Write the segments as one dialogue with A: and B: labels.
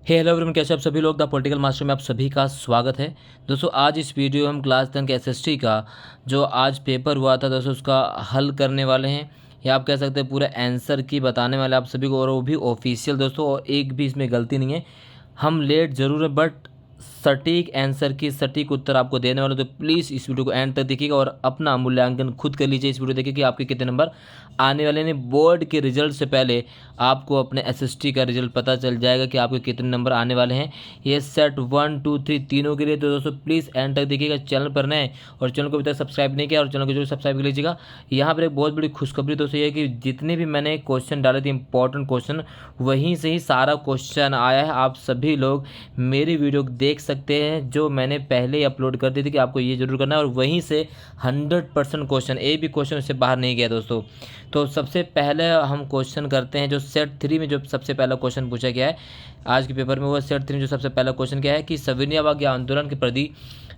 A: Hello everyone, कैसे आप सभी लोग। द पॉलिटिकल मास्टर में आप सभी का स्वागत है। दोस्तों आज इस वीडियो में हम क्लास 10 के एसएसटी का जो आज पेपर हुआ था दोस्तों उसका हल करने वाले हैं, या आप कह सकते हैं पूरा आंसर की बताने वाले आप सभी को, और वो भी ऑफिशियल दोस्तों, और एक भी इसमें गलती नहीं है। हम लेट ज़रूर है बट सटीक आंसर की सटीक उत्तर आपको देने वाले, तो प्लीज़ इस वीडियो को एंड तक देखिएगा और अपना मूल्यांकन खुद कर लीजिए। इस वीडियो देखिए कि आपके कितने नंबर आने वाले हैं। बोर्ड के रिजल्ट से पहले आपको अपने एसएसटी का रिजल्ट पता चल जाएगा कि आपके कितने नंबर आने वाले हैं। ये सेट 1, 2, 3 तीनों के लिए। तो दोस्तों प्लीज़ एंड तक देखिएगा। चैनल पर नए और चैनल को अभी तक सब्सक्राइब नहीं किया और चैनल को जरूर सब्सक्राइब कर लीजिएगा। यहाँ पर एक बहुत बड़ी खुशखबरी दोस्तों ये है कि जितने भी मैंने क्वेश्चन डाले थे इंपॉर्टेंट क्वेश्चन, वहीं से ही सारा क्वेश्चन आया है। आप सभी लोग मेरी वीडियो देख सकते हैं जो मैंने पहले ही अपलोड कर दी थी कि आपको ये जरूर करना है, और वहीं से 100% क्वेश्चन, एक भी क्वेश्चन उससे बाहर नहीं गया दोस्तों। तो सबसे पहले हम क्वेश्चन करते हैं जो सेट 3 में जो सबसे पहला क्वेश्चन पूछा गया है आज के पेपर में। वो सेट 3 में जो सबसे पहला क्वेश्चन क्या है कि सविनय आंदोलन के प्रति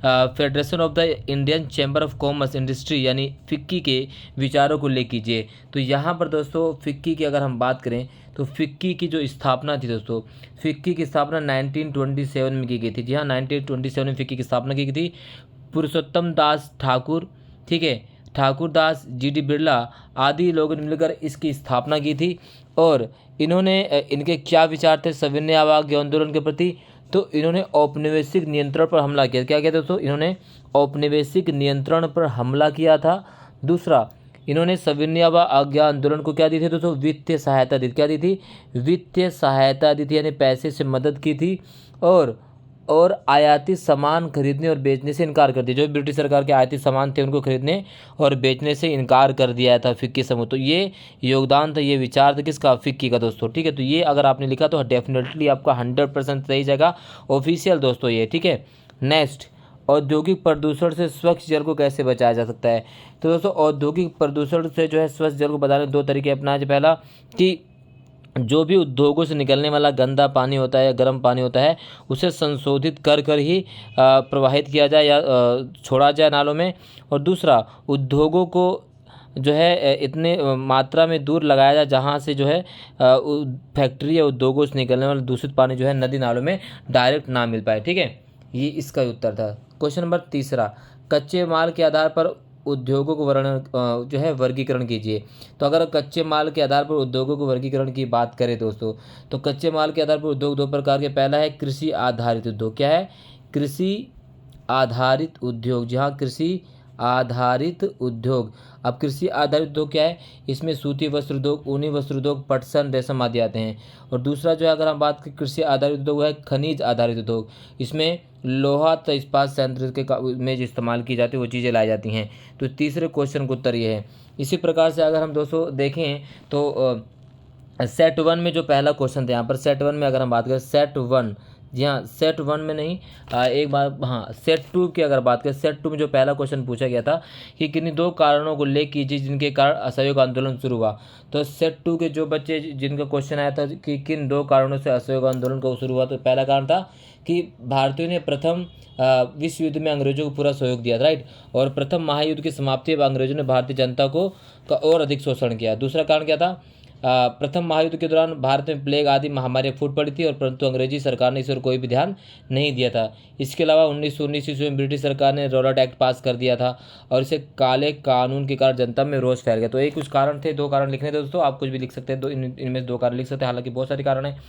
A: federation of the Indian chamber of commerce industry यानी फिक्की के विचारों को ले कीजिए। तो यहाँ पर दोस्तों फिक्की की अगर हम बात करें तो फिक्की की जो स्थापना थी दोस्तों, फिक्की की स्थापना 1927 में की गई थी। जी हाँ, 1927 में फिक्की की स्थापना की गई थी। पुरुषोत्तम दास ठाकुर, ठीक है, ठाकुर दास, जीडी बिरला आदि लोगों ने मिलकर इसकी स्थापना की थी। और इन्होंने इनके क्या विचार थे सविनय आंदोलन के प्रति, तो इन्होंने औपनिवेशिक नियंत्रण पर हमला किया। क्या किया दोस्तों, इन्होंने औपनिवेशिक नियंत्रण पर हमला किया था। दूसरा, इन्होंने सविनय आज्ञा आंदोलन को क्या दी थी दोस्तों, वित्तीय सहायता दी। क्या दी थी, वित्तीय सहायता दी थी, यानी पैसे से मदद की थी। और आयातित सामान खरीदने और बेचने से इनकार कर दिया। जो ब्रिटिश सरकार के आयातित सामान थे उनको खरीदने और बेचने से इनकार कर दिया था फिक्की समूह। तो ये योगदान था, ये विचार था किसका, फिक्की का दोस्तों। ठीक है, तो ये अगर आपने लिखा तो डेफिनेटली आपका 100% सही जाएगा, ऑफिशियल दोस्तों ये। ठीक है, नेक्स्ट, औद्योगिक प्रदूषण से स्वच्छ जल को कैसे बचाया जा सकता है। तो दोस्तों औद्योगिक प्रदूषण से जो है स्वच्छ जल को बचाने दो तरीके अपनाए। पहला कि जो भी उद्योगों से निकलने वाला गंदा पानी होता है, गर्म पानी होता है, उसे संशोधित कर कर ही प्रवाहित किया जाए या छोड़ा जाए नालों में। और दूसरा, उद्योगों को जो है इतने मात्रा में दूर लगाया जाए जहाँ से जो है फैक्ट्री या उद्योगों से निकलने वाला दूषित पानी जो है नदी नालों में डायरेक्ट ना मिल पाए। ठीक है, ये इसका उत्तर था। क्वेश्चन नंबर तीसरा, कच्चे माल के आधार पर उद्योगों को जो है वर्गीकरण कीजिए। तो अगर कच्चे माल के आधार पर उद्योगों को वर्गीकरण की बात करें दोस्तों, तो कच्चे माल के आधार पर उद्योग दो प्रकार के। पहला है कृषि आधारित उद्योग। क्या है, कृषि आधारित उद्योग। जहाँ कृषि आधारित उद्योग, अब कृषि आधारित उद्योग क्या है, इसमें सूती वस्त्र उद्योग, ऊनी वस्त्र उद्योग, पटसन, रेशम आदि आते हैं। और दूसरा जो है अगर हम बात करें कृषि आधारित उद्योग है खनिज आधारित उद्योग। इसमें लोहा तो इस्पात संयंत्र के में जो इस्तेमाल की जाती है वो चीज़ें लाई जाती हैं। तो तीसरे क्वेश्चन का उत्तर ये है। इसी प्रकार से अगर हम दोस्तों देखें तो सेट 1 में जो पहला क्वेश्चन था, यहाँ पर सेट 1 में अगर हम बात करें सेट 1, जी हाँ सेट 1 में नहीं, एक बार हाँ सेट 2 की अगर बात करें, सेट 2 में जो पहला क्वेश्चन पूछा गया था कि किन्हीं दो कारणों को ले कीजिए जिनके कारण असहयोग आंदोलन शुरू हुआ। तो सेट 2 के जो बच्चे जिनका क्वेश्चन आया था कि किन दो कारणों से असहयोग आंदोलन को शुरू हुआ, तो पहला कारण था कि भारतीयों ने प्रथम विश्व युद्ध में अंग्रेजों को पूरा सहयोग दिया था, राइट। और प्रथम महायुद्ध की समाप्ति में अंग्रेजों ने भारतीय जनता को का और अधिक शोषण किया। दूसरा कारण क्या था, प्रथम महायुद्ध के दौरान भारत में प्लेग आदि महामारी फूट पड़ी थी, और परंतु अंग्रेजी सरकार ने इस पर कोई भी ध्यान नहीं दिया था। इसके अलावा 1919 ईस्वी में ब्रिटिश सरकार ने रॉलेट एक्ट पास कर दिया था, और इसे काले कानून के कारण जनता में रोष फैल गया। तो एक कुछ कारण थे, दो कारण लिखने थे दोस्तों, आप कुछ भी लिख सकते हैं, इनमें दो कारण लिख सकते हैं, हालांकि बहुत सारे कारण हैं।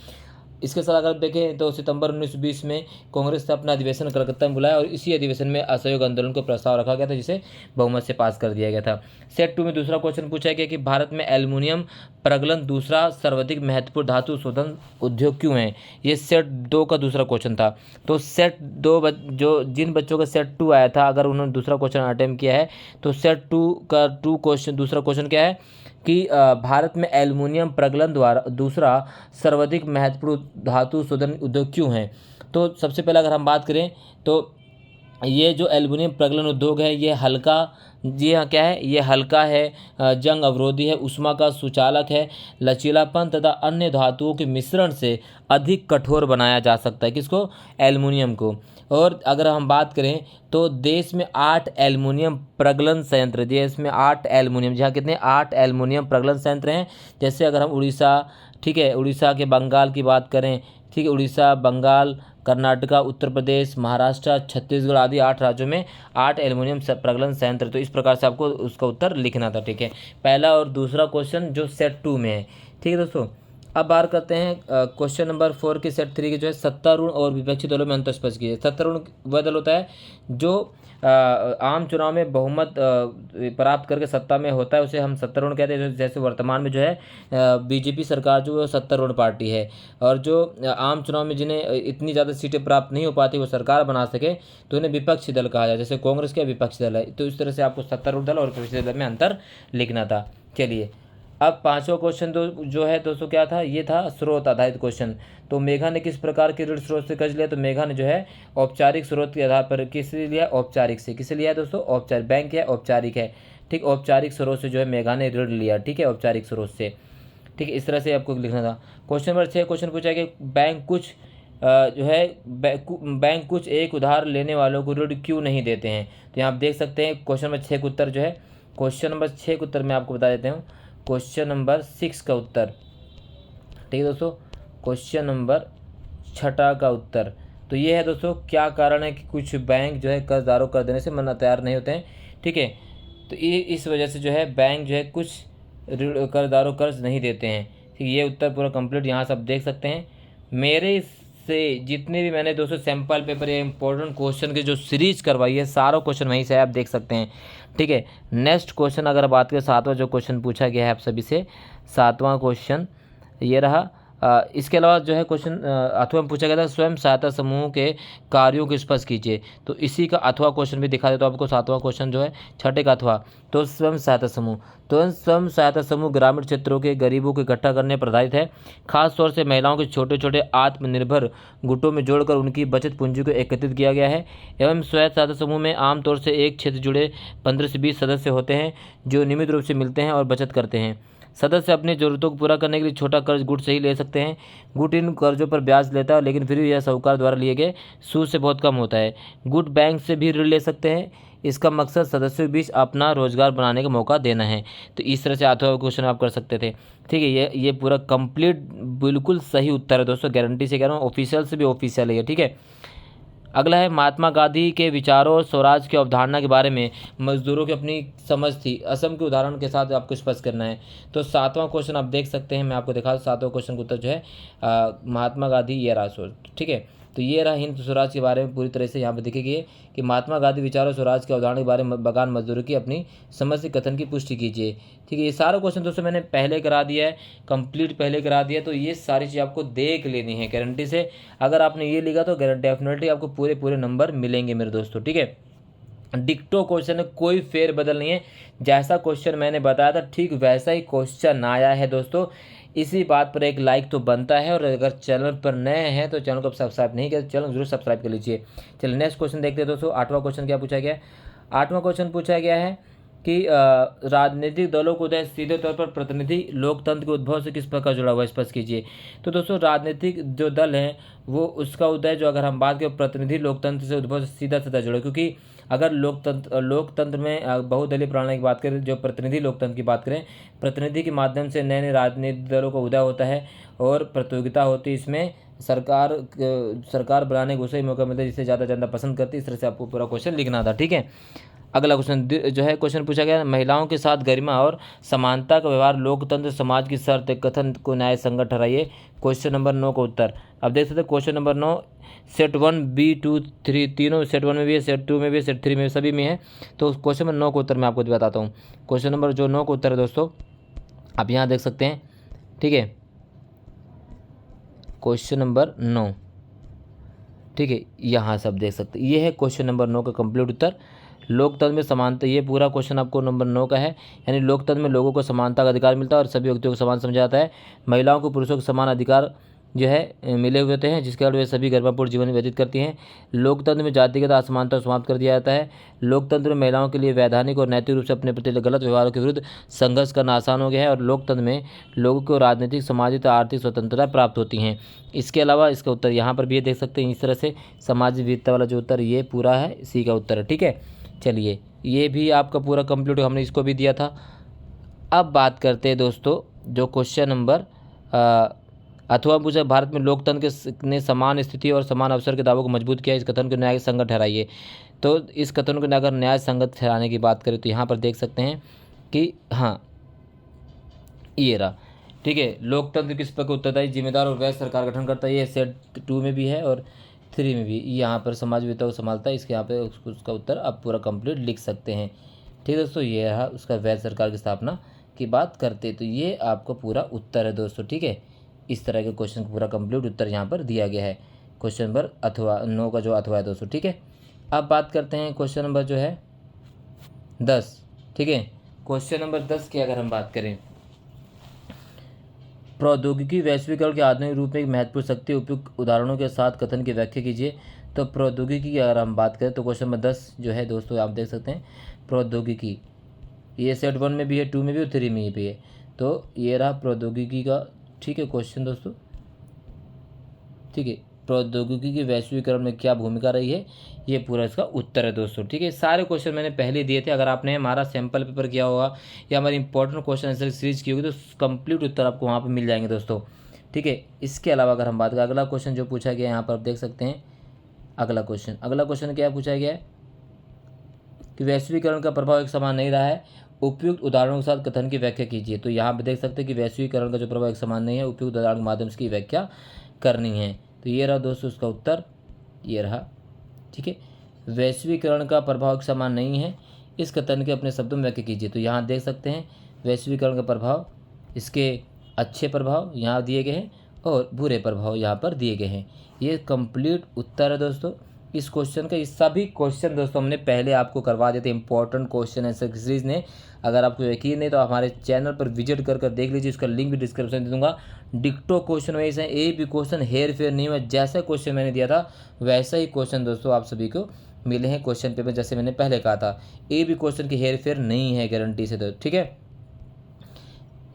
A: इसके साथ अगर देखें तो सितंबर 1920 में कांग्रेस ने अपना अधिवेशन कलकत्ता में बुलाया, और इसी अधिवेशन में असहयोग आंदोलन को प्रस्ताव रखा गया था जिसे बहुमत से पास कर दिया गया था। सेट 2 में दूसरा क्वेश्चन पूछा गया कि भारत में एल्युमिनियम प्रगलन दूसरा सर्वाधिक महत्वपूर्ण धातु शोधन उद्योग क्यों है। ये सेट 2 का दूसरा क्वेश्चन था। तो सेट 2 जो जिन बच्चों का सेट 2 आया था, अगर उन्होंने दूसरा क्वेश्चन अटेम्प्ट किया है तो सेट 2 का दूसरा क्वेश्चन क्या है कि भारत में एल्युमिनियम प्रगलन द्वारा दूसरा सर्वाधिक महत्वपूर्ण धातु शोधन उद्योग क्यों है। तो सबसे पहले अगर हम बात करें तो ये जो एल्युमिनियम प्रगलन उद्योग है ये हल्का, जी हाँ क्या है, ये हल्का है, जंग अवरोधी है, ऊष्मा का सुचालक है, लचीलापन तथा अन्य धातुओं के मिश्रण से अधिक कठोर बनाया जा सकता है। किसको, एल्युमिनियम को। और अगर हम बात करें तो देश में 8 एल्युमिनियम प्रगलन संयंत्र, देश में 8 एल्युमिनियम, जहाँ कितने 8 एल्युमिनियम प्रगलन संयंत्र हैं। जैसे अगर हम उड़ीसा, ठीक है, उड़ीसा के बंगाल की बात करें, ठीक है। उड़ीसा, बंगाल, कर्नाटका, उत्तर प्रदेश, महाराष्ट्र, छत्तीसगढ़ आदि 8 राज्यों में 8 एल्युमिनियम प्रगलन संयंत्र। तो इस प्रकार से आपको उसका उत्तर लिखना था। ठीक है, पहला और दूसरा क्वेश्चन जो सेट 2 में है। ठीक है दोस्तों, अब बात करते हैं क्वेश्चन नंबर 4 के सेट 3 के जो है सत्तारूढ़ और विपक्षी दलों में अंतर स्पष्ट कीजिए। सत्तारूढ़ वह दल होता है जो आम चुनाव में बहुमत प्राप्त करके सत्ता में होता है, उसे हम सत्तारूढ़ कहते हैं। जैसे वर्तमान में जो है बीजेपी सरकार जो है सत्तारूढ़ पार्टी है, और जो आम चुनाव में जिन्हें इतनी ज़्यादा सीटें प्राप्त नहीं हो पाती वो सरकार बना सके तो उन्हें विपक्षी दल कहा जाए। जैसे कांग्रेस का विपक्षी दल है, तो इस तरह से आपको सत्तारूढ़ दल और विपक्षी दल में अंतर लिखना था। चलिए, अब पांचवा क्वेश्चन जो है दोस्तों क्या था, ये था स्रोत आधारित क्वेश्चन। तो मेघा ने किस प्रकार के ऋण स्रोत से कर्ज लिया? तो मेघा ने जो है औपचारिक स्रोत के आधार पर किस लिया? औपचारिक से। किसे लिया है दोस्तों? औपचारिक। बैंक है औपचारिक है, ठीक। औपचारिक स्रोत से जो है मेघा ने ऋण लिया, ठीक है, औपचारिक स्रोत से। ठीक है, इस तरह से आपको लिखना था। क्वेश्चन नंबर 6 क्वेश्चन पूछा कि बैंक कुछ एक उधार लेने वालों को ऋण क्यों नहीं देते हैं? तो यहाँ आप देख सकते हैं क्वेश्चन नंबर 6 का उत्तर जो है, क्वेश्चन नंबर 6 का उत्तर मैं आपको बता देता हूँ। क्वेश्चन नंबर 6 का उत्तर, ठीक है दोस्तों, क्वेश्चन नंबर 6 का उत्तर तो ये है दोस्तों, क्या कारण है कि कुछ बैंक जो है कर्जदारों कर देने से मना तैयार नहीं होते हैं। ठीक है, तो ये इस वजह से जो है बैंक जो है कुछ कर्जदारों कर्ज नहीं देते हैं। ठीक, ये उत्तर पूरा कंप्लीट यहाँ से आप देख सकते हैं। मेरे से जितने भी मैंने दोस्तों सैम्पल पेपर या इंपॉर्टेंट क्वेश्चन की जो सीरीज करवाई है, सारों क्वेश्चन वहीं से आप देख सकते हैं। ठीक है, नेक्स्ट क्वेश्चन अगर बात करें 7वां जो क्वेश्चन पूछा गया है आप सभी से, 7वां क्वेश्चन ये रहा। इसके अलावा जो है क्वेश्चन अथवा में पूछा गया था स्वयं सहायता समूह के कार्यों को स्पष्ट कीजिए। तो इसी का अथवा क्वेश्चन भी दिखा देता हूँ आपको। 7वां क्वेश्चन जो है 6 का अथवा, तो स्वयं सहायता समूह, तो स्वयं सहायता समूह ग्रामीण क्षेत्रों के गरीबों को इकट्ठा करने पर आधारित है। खासतौर से महिलाओं के छोटे छोटे आत्मनिर्भर गुटों में जोड़कर उनकी बचत पूंजी को एकत्रित किया गया है। एवं स्वयं सहायता समूह में आमतौर से एक क्षेत्र जुड़े 15 से 20 सदस्य होते हैं जो नियमित रूप से मिलते हैं और बचत करते हैं। सदस्य अपनी ज़रूरतों को पूरा करने के लिए छोटा कर्ज गुट से ही ले सकते हैं। गुट इन कर्जों पर ब्याज लेता है, लेकिन फिर भी यह साहूकार द्वारा लिए गए सूद से बहुत कम होता है। गुट बैंक से भी ऋण ले सकते हैं। इसका मकसद सदस्यों के बीच अपना रोजगार बनाने का मौका देना है। तो इस तरह से आता क्वेश्चन आप कर सकते थे। ठीक है, ये पूरा कंप्लीट बिल्कुल सही उत्तर है दोस्तों, गारंटी से कह रहा हूँ, ऑफिशियल से भी ऑफिशियल है। ठीक है, अगला है महात्मा गांधी के विचारों और स्वराज की अवधारणा के बारे में मजदूरों की अपनी समझ थी। असम के उदाहरण के साथ आपको स्पष्ट करना है। तो 7वां क्वेश्चन आप देख सकते हैं, मैं आपको दिखा दूं। 7वां क्वेश्चन का उत्तर जो है महात्मा गांधी ये रहा सोच। ठीक है, तो ये रहा हिंद स्वराज के बारे में पूरी तरह से यहाँ पर दिखेगी कि महात्मा गांधी विचारों स्वराज की अवधारणा के बारे में बगान मजदूरों की अपनी समझ से कथन की पुष्टि कीजिए। ठीक है, ये सारा क्वेश्चन दोस्तों मैंने पहले करा दिया है, कंप्लीट पहले करा दिया, तो ये सारी चीज़ आपको देख लेनी है गारंटी से। अगर आपने ये लिखा तो डेफिनेटली आपको पूरे नंबर मिलेंगे मेरे दोस्तों। ठीक है, डिक्टो क्वेश्चन है, कोई फेर बदल नहीं है। जैसा क्वेश्चन मैंने बताया था ठीक वैसा ही क्वेश्चन आया है दोस्तों। इसी बात पर एक लाइक तो बनता है, और अगर चैनल पर नए हैं तो चैनल को सब्सक्राइब नहीं किया तो चैनल जरूर सब्सक्राइब कर लीजिए। चलिए नेक्स्ट क्वेश्चन देखते हैं दोस्तों। 8वां क्वेश्चन क्या पूछा गया है? 8वां क्वेश्चन पूछा गया है कि राजनीतिक दलों को उदय सीधे तौर पर प्रतिनिधि लोकतंत्र के उद्भव से किस प्रकार जुड़ा हुआ है, स्पष्ट कीजिए। तो दोस्तों राजनीतिक जो दल हैं वो उसका उदय जो अगर हम बात करें प्रतिनिधि लोकतंत्र से उद्भव से सीधा जुड़ा, क्योंकि अगर लोकतंत्र में बहुदलीय प्रणाली की बात करें, जो प्रतिनिधि लोकतंत्र की बात करें, प्रतिनिधि के माध्यम से नए नए राजनीतिक दलों का उदय होता है और प्रतियोगिता होती है। इसमें सरकार बनाने को सही मौका मिलता है जिसे ज़्यादा जनता पसंद करती है। इस तरह से आपको पूरा क्वेश्चन लिखना था। ठीक है, अगला क्वेश्चन जो है क्वेश्चन पूछा गया, महिलाओं के साथ गरिमा और समानता का व्यवहार लोकतंत्र समाज की शर्त कथन को न्याय संगत ठहराइए। क्वेश्चन नंबर 9 का उत्तर अब देख सकते हैं। क्वेश्चन नंबर 9 सेट 1 B2 3 तीनों सेट 1 में भी है, सेट 2 में भी है, सेट 3 में सभी में है। तो क्वेश्चन नंबर 9 का उत्तर मैं आपको बताता हूँ। क्वेश्चन नंबर जो 9 का उत्तर है दोस्तों आप यहाँ देख सकते हैं। ठीक है, क्वेश्चन नंबर 9, ठीक है, यहाँ सब देख सकते हैं। ये है क्वेश्चन नंबर 9 का कंप्लीट उत्तर। लोकतंत्र में समानता, ये पूरा क्वेश्चन आपको नंबर 9 का है, यानी लोकतंत्र में लोगों को समानता का अधिकार मिलता है और सभी व्यक्तियों को समान समझा जाता है। महिलाओं को पुरुषों को समान अधिकार जो है मिले हुए होते हैं, जिसके कारण वे सभी गरिमापूर्ण जीवन व्यतीत करती हैं। लोकतंत्र में जातिगत असमानता समाप्त कर दिया जाता है। लोकतंत्र में महिलाओं के लिए वैधानिक और नैतिक रूप से अपने प्रति गलत व्यवहारों के विरुद्ध संघर्ष करना आसान हो गया है। और लोकतंत्र में लोगों को राजनीतिक, सामाजिक और आर्थिक स्वतंत्रता प्राप्त होती हैं। इसके अलावा इसका उत्तर यहाँ पर भी ये देख सकते हैं। इस तरह से सामाजिक विविधता वाला जो उत्तर ये पूरा है, इसी का उत्तर है। ठीक है, चलिए ये भी आपका पूरा कंप्लीट, हमने इसको भी दिया था। अब बात करते हैं दोस्तों जो क्वेश्चन नंबर अथवा पूछा भारत में लोकतंत्र ने समान स्थिति और समान अवसर के दावों को मजबूत किया, इस कथन को न्याय संगत ठहराइए। तो इस कथन को अगर न्याय संगत ठहराने की बात करें तो यहाँ पर देख सकते हैं कि हाँ ये रहा, ठीक है। लोकतंत्र किस पर उत्तरदायी, जिम्मेदार और वैध सरकार गठन करता है, ये सेट 2 में भी है और 3 में भी। यहाँ पर समाज व्यवस्था को संभालता है, इसके यहाँ पे उसका उत्तर आप पूरा कंप्लीट लिख सकते हैं, ठीक है दोस्तों। ये रहा उसका वैध सरकार की स्थापना की बात करते, तो ये आपका पूरा उत्तर है दोस्तों, ठीक है। इस तरह के क्वेश्चन का पूरा कंप्लीट उत्तर यहाँ पर दिया गया है। क्वेश्चन नंबर अथवा 9 का जो अथवा है दोस्तों, ठीक है। अब बात करते हैं क्वेश्चन नंबर जो है 10, ठीक है। क्वेश्चन नंबर 10 की अगर हम बात करें, प्रौद्योगिकी वैश्वीकरण के आधुनिक रूप में एक महत्वपूर्ण शक्ति, उपयुक्त उदाहरणों के साथ कथन की व्याख्या कीजिए। तो प्रौद्योगिकी की अगर हम बात करें तो क्वेश्चन नंबर 10 जो है दोस्तों आप देख सकते हैं, प्रौद्योगिकी ये सेट 1 में भी है, 2 में भी और 3 में भी है। तो ये रहा प्रौद्योगिकी का, ठीक है, क्वेश्चन दोस्तों, ठीक है। प्रौद्योगिकी के वैश्वीकरण में क्या भूमिका रही है, ये पूरा इसका उत्तर है दोस्तों, ठीक है। सारे क्वेश्चन मैंने पहले दिए थे, अगर आपने हमारा सैम्पल पेपर किया होगा या हमारी इंपॉर्टेंट क्वेश्चन आंसर सीरीज की होगी तो कंप्लीट उत्तर आपको वहाँ पर मिल जाएंगे दोस्तों, ठीक है। इसके अलावा अगर हम बात करें, अगला क्वेश्चन जो पूछा गया यहाँ पर आप देख सकते हैं, अगला क्वेश्चन क्या पूछा गया है कि वैश्वीकरण का प्रभाव एक समान नहीं रहा है, उपयुक्त उदाहरणों के साथ कथन की व्याख्या कीजिए। तो यहाँ पे देख सकते हैं कि वैश्वीकरण का जो प्रभाव एक समान नहीं है, उपयुक्त उदाहरण के माध्यम से की व्याख्या करनी है। तो ये रहा दोस्तों उसका उत्तर, ये रहा, ठीक है। वैश्वीकरण का प्रभाव एक समान नहीं है, इस कथन के अपने शब्दों में व्याख्या कीजिए। तो यहाँ देख सकते हैं वैश्वीकरण का प्रभाव, इसके अच्छे प्रभाव यहाँ दिए गए हैं और बुरे प्रभाव यहाँ पर दिए गए हैं। ये कंप्लीट उत्तर है दोस्तों इस क्वेश्चन का। इस सभी क्वेश्चन दोस्तों हमने पहले आपको करवा दिए थे इंपॉर्टेंट क्वेश्चन आंसर सीरीज ने। अगर आपको यकीन नहीं तो हमारे चैनल पर विजिट कर देख लीजिए, इसका लिंक भी डिस्क्रिप्शन दे दूंगा। डिक्टो क्वेश्चन वैसे हैं, एक भी क्वेश्चन हेर फेर नहीं हुआ, जैसा क्वेश्चन मैंने दिया था वैसा ही क्वेश्चन दोस्तों आप सभी को मिले हैं क्वेश्चन पेपर, जैसे मैंने पहले कहा था। एक भी क्वेश्चन की हेर फेर नहीं है गारंटी से, तो ठीक है।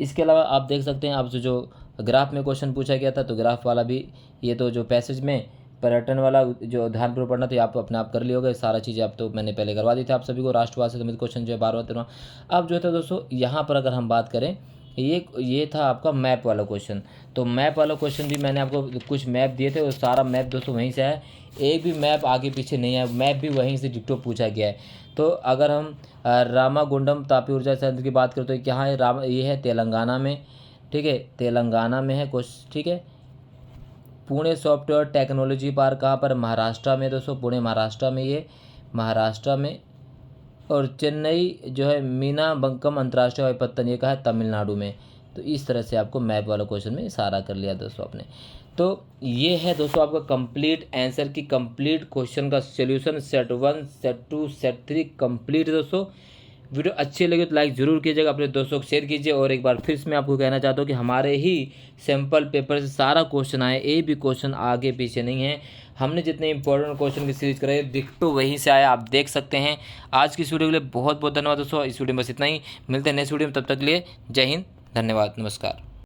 A: इसके अलावा आप देख सकते हैं, आपसे जो ग्राफ में क्वेश्चन पूछा गया था, तो ग्राफ वाला भी, ये तो जो पैसेज में पर्यटन वाला जो ध्यानपूर्वक पढ़ना, तो आप अपने आप कर लिए होगा सारा चीज़ें, आप तो मैंने पहले करवा दी थी आप सभी को। राष्ट्रवाद से संबंधित क्वेश्चन जो है 12वां 13वां। अब जो था दोस्तों यहाँ पर अगर हम बात करें, ये था आपका मैप वाला क्वेश्चन। तो मैप वाला क्वेश्चन भी मैंने आपको कुछ मैप दिए थे और सारा मैप दोस्तों वहीं से है, एक भी मैप आगे पीछे नहीं है, मैप भी वहीं से डिक्टो पूछा गया है। तो अगर हम रामागुंडम तापी ऊर्जा संयंत्र की बात करें तो क्या है, ये है तेलंगाना में, ठीक है, तेलंगाना में है क्वेश्चन, ठीक है। पुणे सॉफ्टवेयर टेक्नोलॉजी पार्क कहाँ पर, महाराष्ट्र में दोस्तों, पुणे महाराष्ट्र में, ये महाराष्ट्र में। और चेन्नई जो है मीनाबंकम अंतर्राष्ट्रीय वायुपत्तन, ये कहा है तमिलनाडु में। तो इस तरह से आपको मैप वाला क्वेश्चन में सारा कर लिया दोस्तों आपने। तो ये है दोस्तों आपका कंप्लीट आंसर की कंप्लीट क्वेश्चन का solution, set 1 set 2 set 3 complete दोस्तों। वीडियो अच्छी लगे तो लाइक ज़रूर कीजिएगा, अपने दोस्तों को शेयर कीजिए। और एक बार फिर से मैं आपको कहना चाहता हूँ कि हमारे ही सैम्पल पेपर से सारा क्वेश्चन आए, एक भी क्वेश्चन आगे पीछे नहीं है। हमने जितने इंपॉर्टेंट क्वेश्चन की सीरीज कराई डिक्टो वहीं से आया, आप देख सकते हैं। आज की इस वीडियो के लिए बहुत बहुत धन्यवाद दोस्तों। इस वीडियो में बस इतना ही, मिलते हैं नेक्स्ट वीडियो में, तब तक के लिए जय हिंद, धन्यवाद, नमस्कार।